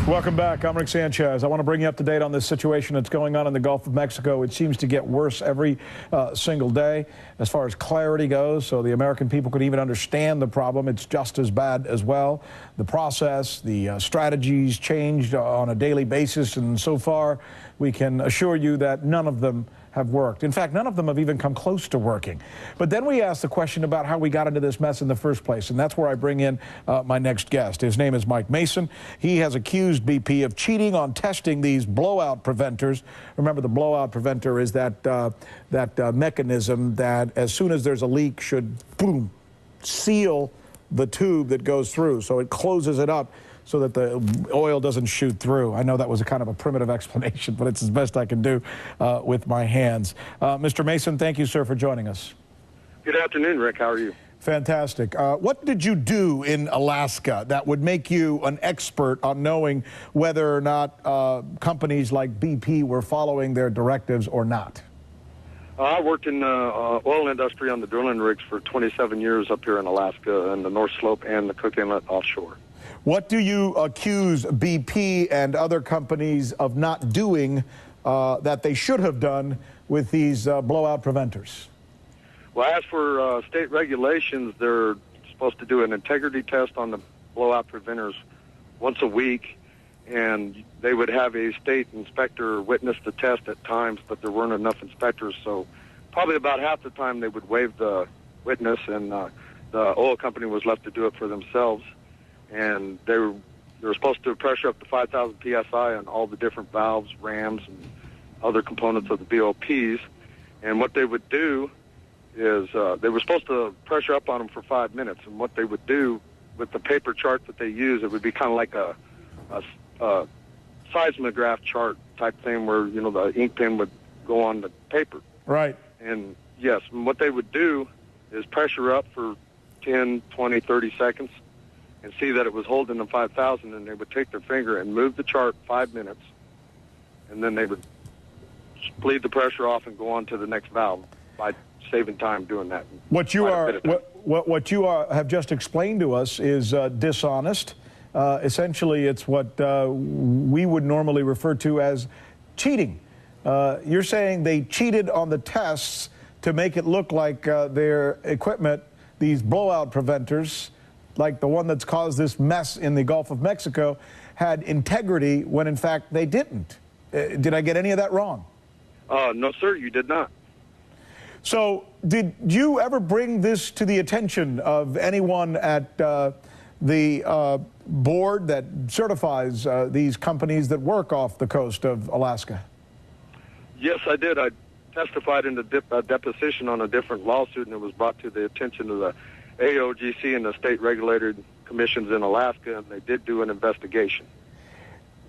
Welcome back. I'm Rick Sanchez. I want to bring you up to date on this situation that's going on in the Gulf of Mexico. It seems to get worse every single day as far as clarity goes, so the American people could even understand the problem. It's just as bad as well. The process, the strategies changed on a daily basis, and so far we can assure you that none of them have worked. In fact, none of them have even come close to working. But then we ask the question about how we got into this mess in the first place, and that's where I bring in my next guest. His name is Mike Mason. He has accused BP of cheating on testing these blowout preventers. Remember, the blowout preventer is that mechanism that as soon as there's a leak should, boom, seal the tube that goes through. So it closes it up so that the oil doesn't shoot through. I know that was a kind of a primitive explanation, but it's as best I can do with my hands. Mr. Mason, thank you, sir, for joining us. Good afternoon, Rick. How are you? Fantastic. What did you do in Alaska that would make you an expert on knowing whether or not companies like BP were following their directives or not? I worked in the oil industry on the drilling rigs for 27 years up here in Alaska and the North Slope and the Cook Inlet offshore. What do you accuse BP and other companies of not doing that they should have done with these blowout preventers? Well, as for state regulations, they're supposed to do an integrity test on the blowout preventers once a week, and they would have a state inspector witness the test at times, but there weren't enough inspectors, so probably about half the time they would waive the witness, and the oil company was left to do it for themselves. And they were supposed to pressure up to 5,000 psi on all the different valves, rams, and other components of the BOPs. And what they would do is they were supposed to pressure up on them for 5 minutes. And what they would do with the paper chart that they use, it would be kind of like a seismograph chart type thing where, you know, the ink pen would go on the paper. Right. And, yes, and what they would do is pressure up for 10, 20, 30 seconds and see that it was holding the 5,000, and they would take their finger and move the chart 5 minutes, and then they would bleed the pressure off and go on to the next valve by saving time doing that. What you have just explained to us is dishonest. Essentially, it's what we would normally refer to as cheating. You're saying they cheated on the tests to make it look like their equipment, these blowout preventers, like the one that's caused this mess in the Gulf of Mexico, had integrity when in fact they didn't. Did I get any of that wrong? No, sir, you did not. So did you ever bring this to the attention of anyone at the board that certifies these companies that work off the coast of Alaska? Yes, I did. I testified in a deposition on a different lawsuit, and it was brought to the attention of the AOGC and the state regulated commissions in Alaska, and they did do an investigation.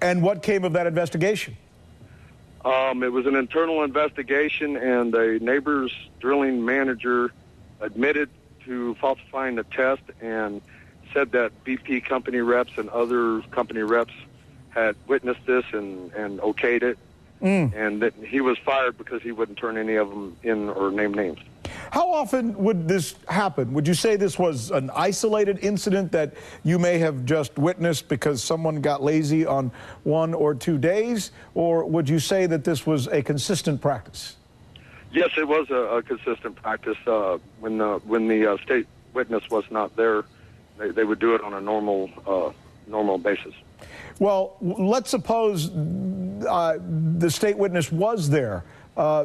And what came of that investigation? It was an internal investigation, and a neighbor's drilling manager admitted to falsifying the test and said that BP company reps and other company reps had witnessed this and okayed it, and that he was fired because he wouldn't turn any of them in or name names. How often would this happen? Would you say this was an isolated incident that you may have just witnessed because someone got lazy on 1 or 2 days? Or would you say that this was a consistent practice? Yes, it was a consistent practice. When the state witness was not there, they would do it on a normal basis. Well, let's suppose the state witness was there.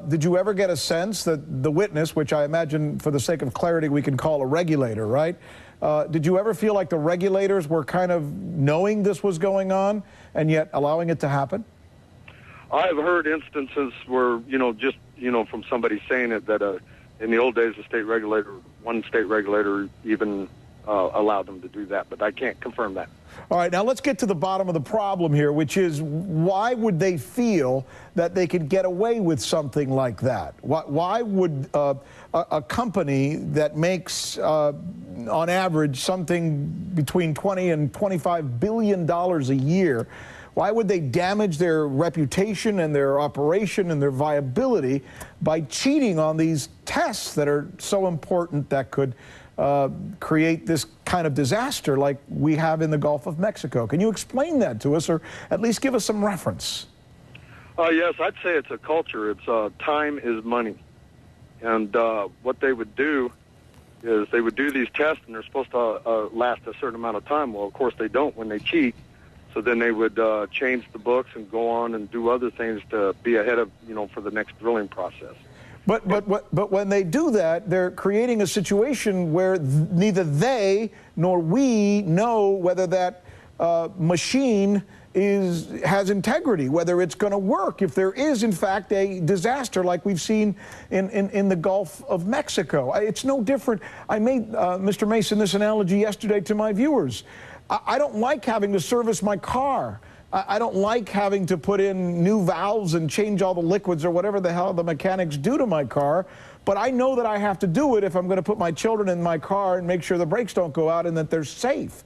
Did you ever get a sense that the witness, which I imagine for the sake of clarity we can call a regulator, right? Did you ever feel like the regulators were kind of knowing this was going on and yet allowing it to happen? I've heard instances where, from somebody saying it that in the old days, one state regulator even allowed them to do that, but I can't confirm that. All right, now let's get to the bottom of the problem here, which is why would they feel that they could get away with something like that? Why would a company that makes, on average, something between $20 and $25 billion a year, why would they damage their reputation and their operation and their viability by cheating on these tests that are so important that could create this kind of disaster like we have in the Gulf of Mexico. Can you explain that to us, or at least give us some reference? Yes, I'd say it's a culture. It's time is money. And what they would do is they would do these tests, and they're supposed to last a certain amount of time. Well, of course, they don't when they cheat. So then they would change the books and go on and do other things to be ahead of, for the next drilling process. But when they do that, they're creating a situation where neither they nor we know whether that machine has integrity, whether it's going to work, if there is, in fact, a disaster like we've seen in the Gulf of Mexico. It's no different. I made, Mr. Mason, this analogy yesterday to my viewers. I don't like having to service my car. I don't like having to put in new valves and change all the liquids or whatever the hell the mechanics do to my car. But I know that I have to do it if I'm going to put my children in my car and make sure the brakes don't go out and that they're safe.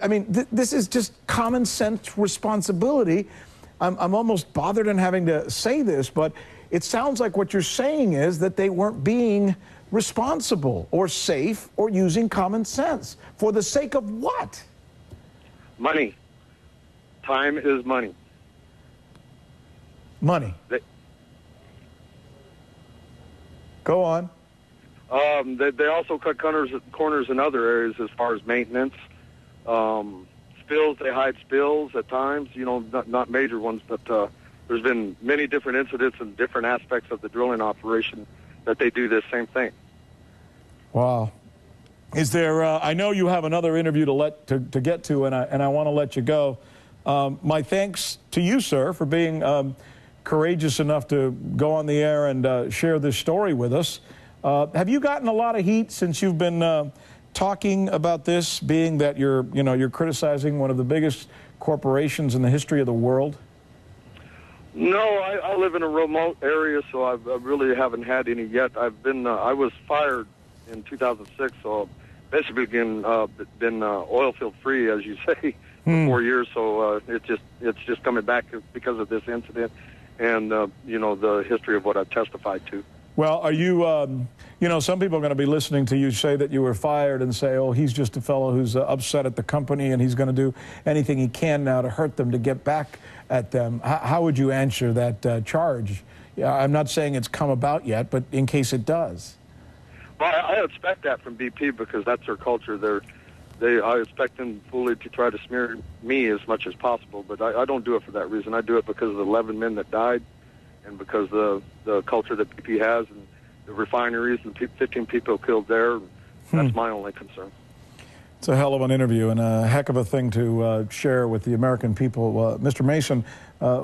I mean, this is just common sense responsibility. I'm almost bothered in having to say this, but it sounds like what you're saying is that they weren't being responsible or safe or using common sense. For the sake of what? Money. Time is money. Money. Go on. They also cut corners in other areas as far as maintenance. Spills, they hide spills at times, not major ones, but there's been many different incidents and different aspects of the drilling operation that they do this same thing. Wow. Is there, I know you have another interview to get to, and I want to let you go. My thanks to you, sir, for being courageous enough to go on the air and share this story with us. Have you gotten a lot of heat since you've been talking about this, being that you're criticizing one of the biggest corporations in the history of the world? No, I live in a remote area, so I really haven't had any yet. I was fired in 2006, so basically been oil field free, as you say, for 4 years. So it's just coming back because of this incident and the history of what I've testified to. Well, are you, some people are going to be listening to you say that you were fired and say, oh, he's just a fellow who's upset at the company and he's going to do anything he can now to hurt them, to get back at them. How would you answer that charge? I'm not saying it's come about yet, but in case it does. Well, I expect that from BP because that's their culture. I expect them fully to try to smear me as much as possible, but I don't do it for that reason. I do it because of the 11 men that died and because the culture that BP has and the refineries and 15 people killed there. That's my only concern. It's a hell of an interview and a heck of a thing to share with the American people. Mr. Mason,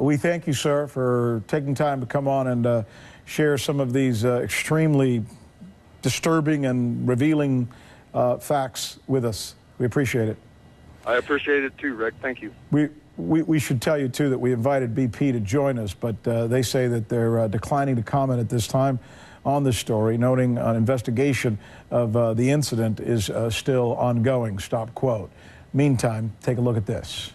we thank you, sir, for taking time to come on and share some of these extremely disturbing and revealing facts with us. We appreciate it. I appreciate it too, Rick. Thank you. We should tell you, too, that we invited BP to join us, but they say that they're declining to comment at this time on this story, noting an investigation of the incident is still ongoing. Stop quote. Meantime, take a look at this.